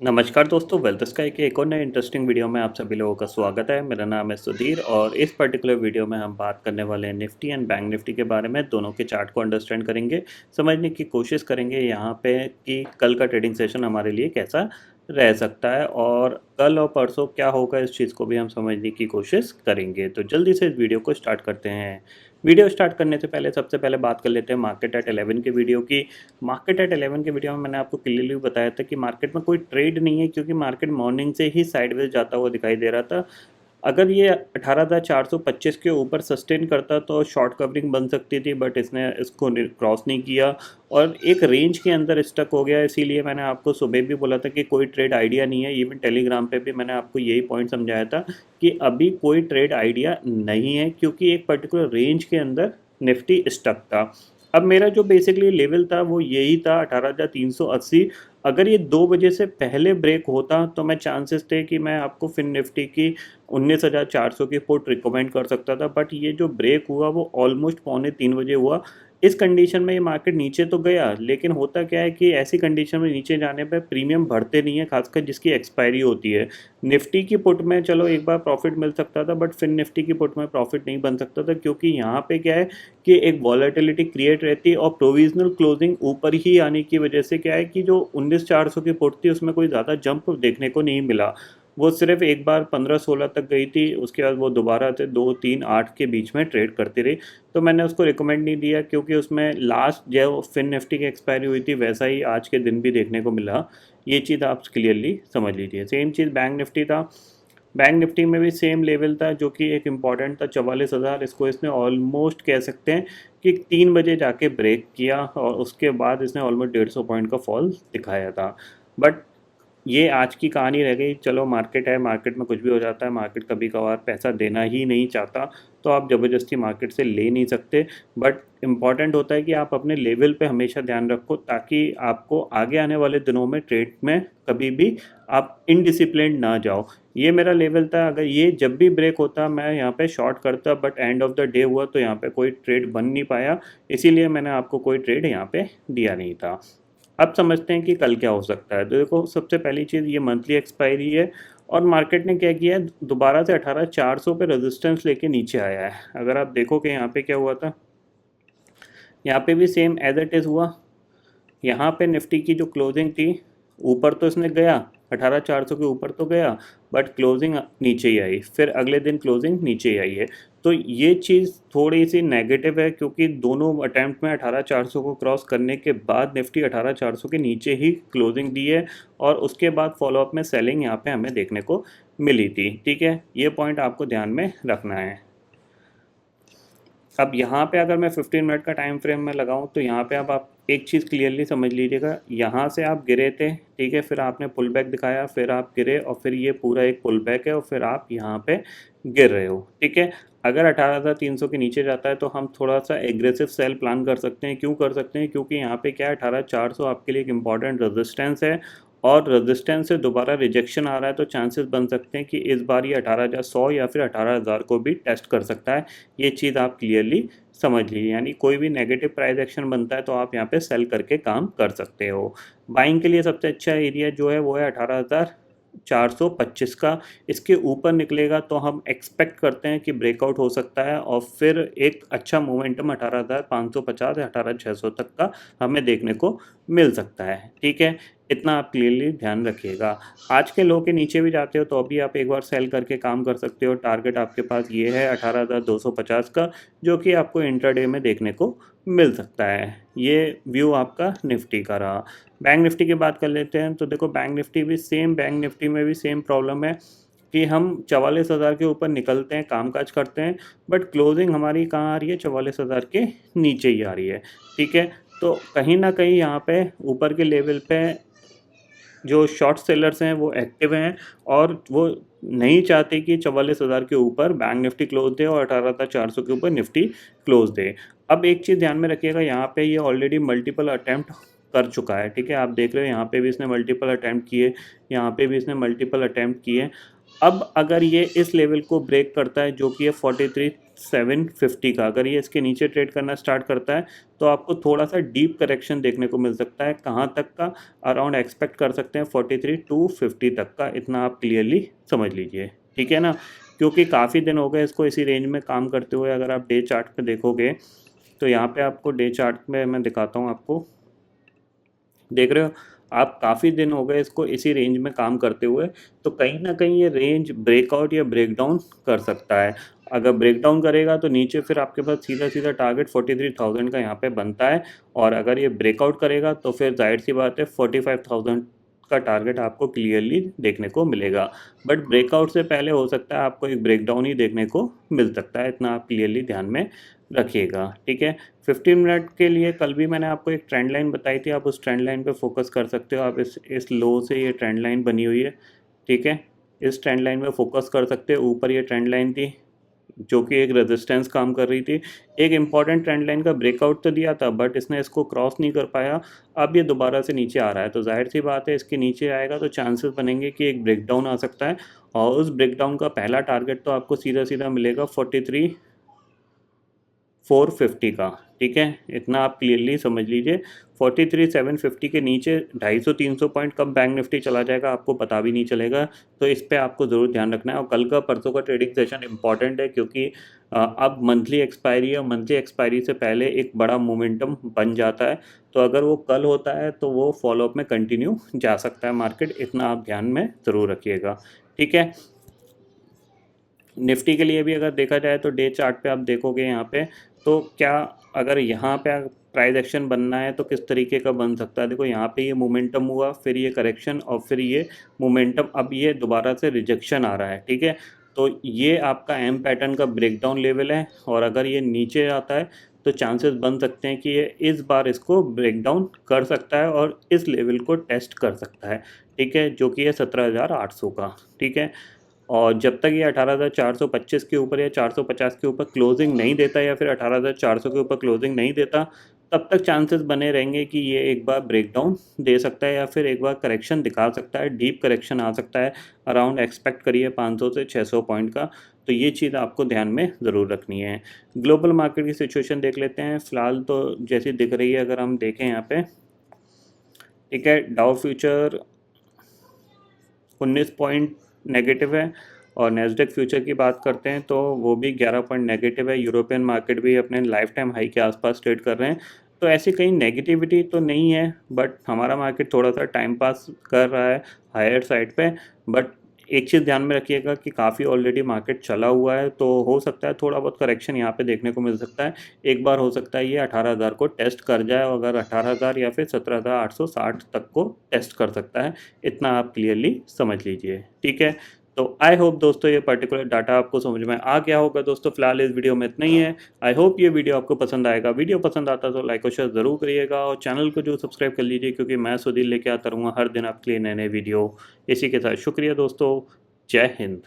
नमस्कार दोस्तों, wealth sky के एक और नए इंटरेस्टिंग वीडियो में आप सभी लोगों का स्वागत है। मेरा नाम है सुधीर और इस पर्टिकुलर वीडियो में हम बात करने वाले हैं निफ्टी एंड बैंक निफ्टी के बारे में। दोनों के चार्ट को अंडरस्टैंड करेंगे, समझने की कोशिश करेंगे यहाँ पे कि कल का ट्रेडिंग सेशन हमारे लिए कैसा रह सकता है और कल और परसों क्या होगा, इस चीज़ को भी हम समझने की कोशिश करेंगे। तो जल्दी से इस वीडियो को स्टार्ट करते हैं। वीडियो स्टार्ट करने से पहले सबसे पहले बात कर लेते हैं मार्केट एट 11 के वीडियो की। मार्केट एट 11 के वीडियो में मैंने आपको क्लियरली बताया था कि मार्केट में कोई ट्रेड नहीं है, क्योंकि मार्केट मॉर्निंग से ही साइडवेज जाता हुआ दिखाई दे रहा था। अगर ये 18,425 के ऊपर सस्टेन करता तो शॉर्ट कवरिंग बन सकती थी, बट इसने इसको क्रॉस नहीं किया और एक रेंज के अंदर स्टक हो गया। इसीलिए मैंने आपको सुबह भी बोला था कि कोई ट्रेड आइडिया नहीं है। इवन टेलीग्राम पे भी मैंने आपको यही पॉइंट समझाया था कि अभी कोई ट्रेड आइडिया नहीं है, क्योंकि एक पर्टिकुलर रेंज के अंदर निफ्टी स्टक था। अब मेरा जो बेसिकली लेवल था वो यही था 18,380। अगर ये 2 बजे से पहले ब्रेक होता तो मैं चांसेस थे कि मैं आपको फिन निफ्टी की 19,400 की पुट रिकमेंड कर सकता था, बट ये जो ब्रेक हुआ वो ऑलमोस्ट 2:45 बजे हुआ। इस कंडीशन में ये मार्केट नीचे तो गया, लेकिन होता क्या है कि ऐसी कंडीशन में नीचे जाने पे प्रीमियम बढ़ते नहीं है, खासकर जिसकी एक्सपायरी होती है। निफ्टी की पुट में चलो एक बार प्रॉफिट मिल सकता था, बट फिन निफ्टी की पुट में प्रॉफिट नहीं बन सकता था, क्योंकि यहाँ पे क्या है कि एक वॉलेटिलिटी क्रिएट रहती है और प्रोविजनल क्लोजिंग ऊपर ही आने की वजह से क्या है कि जो 19,400 की पुट थी उसमें कोई ज़्यादा जंप देखने को नहीं मिला। वो सिर्फ एक बार 15-16 तक गई थी, उसके बाद वो दोबारा से 2-3-8 के बीच में ट्रेड करती रही। तो मैंने उसको रिकमेंड नहीं दिया, क्योंकि उसमें लास्ट जो फिन निफ्टी की एक्सपायरी हुई थी वैसा ही आज के दिन भी देखने को मिला। ये चीज़ आप क्लियरली समझ लीजिए। सेम चीज़ बैंक निफ्टी था। बैंक निफ्टी में भी सेम लेवल था, जो कि एक इम्पॉर्टेंट था 44,000। इसको इसने ऑलमोस्ट कह सकते हैं कि 3 बजे जाके ब्रेक किया और उसके बाद इसने ऑलमोस्ट 150 पॉइंट का फॉल दिखाया था। बट ये आज की कहानी रह गई। चलो, मार्केट है, मार्केट में कुछ भी हो जाता है। मार्केट कभी कभार पैसा देना ही नहीं चाहता, तो आप ज़बरदस्ती मार्केट से ले नहीं सकते। बट इम्पॉर्टेंट होता है कि आप अपने लेवल पे हमेशा ध्यान रखो, ताकि आपको आगे आने वाले दिनों में ट्रेड में कभी भी आप इनडिसिप्लिन ना जाओ। ये मेरा लेवल था। अगर ये जब भी ब्रेक होता मैं यहाँ पे शॉर्ट करता, but end of the day हुआ तो यहाँ पे कोई ट्रेड बन नहीं पाया। इसीलिए मैंने आपको कोई ट्रेड यहाँ पे दिया नहीं था। अब समझते हैं कि कल क्या हो सकता है। तो देखो, सबसे पहली चीज़, ये मंथली एक्सपायरी है और मार्केट ने क्या किया है, दोबारा से 18,400 पे रेजिस्टेंस लेके नीचे आया है। अगर आप देखो कि यहाँ पे क्या हुआ था, यहाँ पे भी सेम एज इट इज़ हुआ। यहाँ पे निफ्टी की जो क्लोजिंग थी, ऊपर तो इसने गया, 18,400 के ऊपर तो गया, बट क्लोजिंग नीचे ही आई। फिर अगले दिन क्लोजिंग नीचे ही आई है। तो ये चीज़ थोड़ी सी नेगेटिव है, क्योंकि दोनों अटैम्प्ट में 18,400 को क्रॉस करने के बाद निफ्टी 18,400 के नीचे ही क्लोजिंग दी है और उसके बाद फॉलोअप में सेलिंग यहाँ पे हमें देखने को मिली थी। ठीक है, ये पॉइंट आपको ध्यान में रखना है। अब यहाँ पे अगर मैं 15 मिनट का टाइम फ्रेम में लगाऊं, तो यहाँ पे अब आप एक चीज़ क्लियरली समझ लीजिएगा। यहाँ से आप गिरे थे, ठीक है, फिर आपने पुल बैक दिखाया, फिर आप गिरे और फिर ये पूरा एक पुल बैक है और फिर आप यहाँ पे गिर रहे हो। ठीक है, अगर 18,300 के नीचे जाता है तो हम थोड़ा सा एग्रेसिव सेल प्लान कर सकते हैं। क्यों कर सकते हैं? क्योंकि यहाँ पे क्या है, 18,400 आपके लिए एक इम्पॉर्टेंट रेजिस्टेंस है और रेजिस्टेंस से दोबारा रिजेक्शन आ रहा है, तो चांसेस बन सकते हैं कि इस बार ये 18,100 या फिर 18,000 को भी टेस्ट कर सकता है। ये चीज़ आप क्लियरली समझ लीजिए। यानी कोई भी नेगेटिव प्राइस एक्शन बनता है तो आप यहाँ पे सेल करके काम कर सकते हो। बाइंग के लिए सबसे अच्छा एरिया जो है वो है 18,425 का। इसके ऊपर निकलेगा तो हम एक्सपेक्ट करते हैं कि ब्रेकआउट हो सकता है और फिर एक अच्छा मोमेंटम 18,550 या 18,600 तक का हमें देखने को मिल सकता है। ठीक है, इतना आप क्लियरली ध्यान रखिएगा। आज के लो के नीचे भी जाते हो तो अभी आप एक बार सेल करके काम कर सकते हो। टारगेट आपके पास ये है 18,250 का, जो कि आपको इंट्राडे में देखने को मिल सकता है। ये व्यू आपका निफ्टी का रहा। बैंक निफ्टी की बात कर लेते हैं। तो देखो, बैंक निफ्टी में भी सेम प्रॉब्लम है कि हम 44,000 के ऊपर निकलते हैं, कामकाज करते हैं, बट क्लोजिंग हमारी कहाँ आ रही है, 44,000 के नीचे ही आ रही है। ठीक है, तो कहीं ना कहीं यहाँ पे ऊपर के लेवल पे जो शॉर्ट सेलर्स हैं वो एक्टिव हैं और वो नहीं चाहते कि 44,000 के ऊपर बैंक निफ्टी क्लोज दे और 18,400 के ऊपर निफ्टी क्लोज दे। अब एक चीज़ ध्यान में रखिएगा, यहाँ पे ये ऑलरेडी मल्टीपल अटैम्प्ट कर चुका है। ठीक है, आप देख रहे हो यहाँ पे भी इसने मल्टीपल अटैम्प्ट किए, यहाँ पे भी इसने मल्टीपल अटैम्प्ट किए। अब अगर ये इस लेवल को ब्रेक करता है, जो कि है 4750 का अगर ये इसके नीचे ट्रेड करना स्टार्ट करता है तो आपको थोड़ा सा डीप करेक्शन देखने को मिल सकता है। कहाँ तक का? अराउंड एक्सपेक्ट कर सकते हैं 43,250 तक का, इतना आप क्लियरली समझ लीजिए, ठीक है ना। क्योंकि काफ़ी दिन हो गए इसको इसी रेंज में काम करते हुए। अगर आप डे चार्ट पे देखोगे तो यहाँ पे आपको डे चार्ट में मैं दिखाता हूँ आपको, देख रहे हो आप, काफ़ी दिन हो गए इसको इसी रेंज में काम करते हुए। तो कहीं ना कहीं ये रेंज ब्रेकआउट या ब्रेकडाउन कर सकता है। अगर ब्रेकडाउन करेगा तो नीचे फिर आपके पास सीधा सीधा टारगेट 43,000 का यहाँ पे बनता है, और अगर ये ब्रेकआउट करेगा तो फिर जाहिर सी बात है 45,000 का टारगेट आपको क्लियरली देखने को मिलेगा। बट ब्रेकआउट से पहले हो सकता है आपको एक ब्रेकडाउन ही देखने को मिल सकता है, इतना आप क्लियरली ध्यान में रखिएगा, ठीक है। 15 मिनट के लिए कल भी मैंने आपको एक ट्रेंड लाइन बताई थी, आप उस ट्रेंड लाइन पे फोकस कर सकते हो। आप इस लो से ये ट्रेंड लाइन बनी हुई है, ठीक है, इस ट्रेंड लाइन में फोकस कर सकते हो। ऊपर ये ट्रेंड लाइन थी जो कि एक रेजिस्टेंस काम कर रही थी, एक इंपॉर्टेंट ट्रेंड लाइन का ब्रेकआउट तो दिया था बट इसने इसको क्रॉस नहीं कर पाया। अब ये दोबारा से नीचे आ रहा है तो जाहिर सी बात है इसके नीचे आएगा तो चांसेस बनेंगे कि एक ब्रेकडाउन आ सकता है, और उस ब्रेकडाउन का पहला टारगेट तो आपको सीधा सीधा मिलेगा 43,450 का, ठीक है, इतना आप क्लियरली समझ लीजिए। 43,750 के नीचे 250-300 पॉइंट कब बैंक निफ्टी चला जाएगा आपको पता भी नहीं चलेगा। तो इस पे आपको ज़रूर ध्यान रखना है। और कल का परसों का ट्रेडिंग सेशन इंपॉर्टेंट है क्योंकि अब मंथली एक्सपायरी है, मंथली एक्सपायरी से पहले एक बड़ा मोमेंटम बन जाता है। तो अगर वो कल होता है तो वो फॉलोअप में कंटिन्यू जा सकता है मार्केट, इतना आप ध्यान में ज़रूर रखिएगा, ठीक है। निफ्टी के लिए भी अगर देखा जाए तो डे चार्ट पे आप देखोगे यहाँ पे, तो क्या अगर यहाँ पे प्राइस एक्शन बनना है तो किस तरीके का बन सकता है। देखो यहाँ पे ये मोमेंटम हुआ, फिर ये करेक्शन, और फिर ये मोमेंटम, अब ये दोबारा से रिजेक्शन आ रहा है, ठीक है। तो ये आपका एम पैटर्न का ब्रेकडाउन लेवल है, और अगर ये नीचे आता है तो चांसेस बन सकते हैं कि ये इस बार इसको ब्रेकडाउन कर सकता है और इस लेवल को टेस्ट कर सकता है, ठीक है, जो कि है 17,800 का, ठीक है। और जब तक ये 18,425 के ऊपर या 450 के ऊपर क्लोजिंग नहीं देता, या फिर 18,400 के ऊपर क्लोजिंग नहीं देता, तब तक चांसेस बने रहेंगे कि ये एक बार ब्रेकडाउन दे सकता है या फिर एक बार करेक्शन दिखा सकता है, डीप करेक्शन आ सकता है। अराउंड एक्सपेक्ट करिए 500 से 600 पॉइंट का। तो ये चीज़ आपको ध्यान में ज़रूर रखनी है। ग्लोबल मार्केट की सिचुएशन देख लेते हैं। फ़िलहाल तो जैसी दिख रही है, अगर हम देखें यहाँ पे, ठीक है, डाउ फ्यूचर 19 पॉइंट नेगेटिव है, और नेस्डेक फ्यूचर की बात करते हैं तो वो भी 11 पॉइंट नेगेटिव है। यूरोपियन मार्केट भी अपने लाइफ टाइम हाई के आसपास ट्रेड कर रहे हैं। तो ऐसी कहीं नेगेटिविटी तो नहीं है, बट हमारा मार्केट थोड़ा सा टाइम पास कर रहा है हायर साइड पे। बट एक चीज़ ध्यान में रखिएगा कि काफ़ी ऑलरेडी मार्केट चला हुआ है, तो हो सकता है थोड़ा बहुत करेक्शन यहाँ पे देखने को मिल सकता है। एक बार हो सकता है ये 18,000 को टेस्ट कर जाए, और अगर 18,000 या फिर 17,860 तक को टेस्ट कर सकता है, इतना आप क्लियरली समझ लीजिए, ठीक है। तो आई होप दोस्तों ये पर्टिकुलर डाटा आपको समझ में आ गया होगा। दोस्तों फिलहाल इस वीडियो में इतना ही है। आई होप ये वीडियो आपको पसंद आएगा। वीडियो पसंद आता तो लाइक और शेयर ज़रूर करिएगा, और चैनल को जो सब्सक्राइब कर लीजिए, क्योंकि मैं सुधीर लेके आता रहूँगा हर दिन आपके लिए नए नए वीडियो। इसी के साथ शुक्रिया दोस्तों, जय हिंद।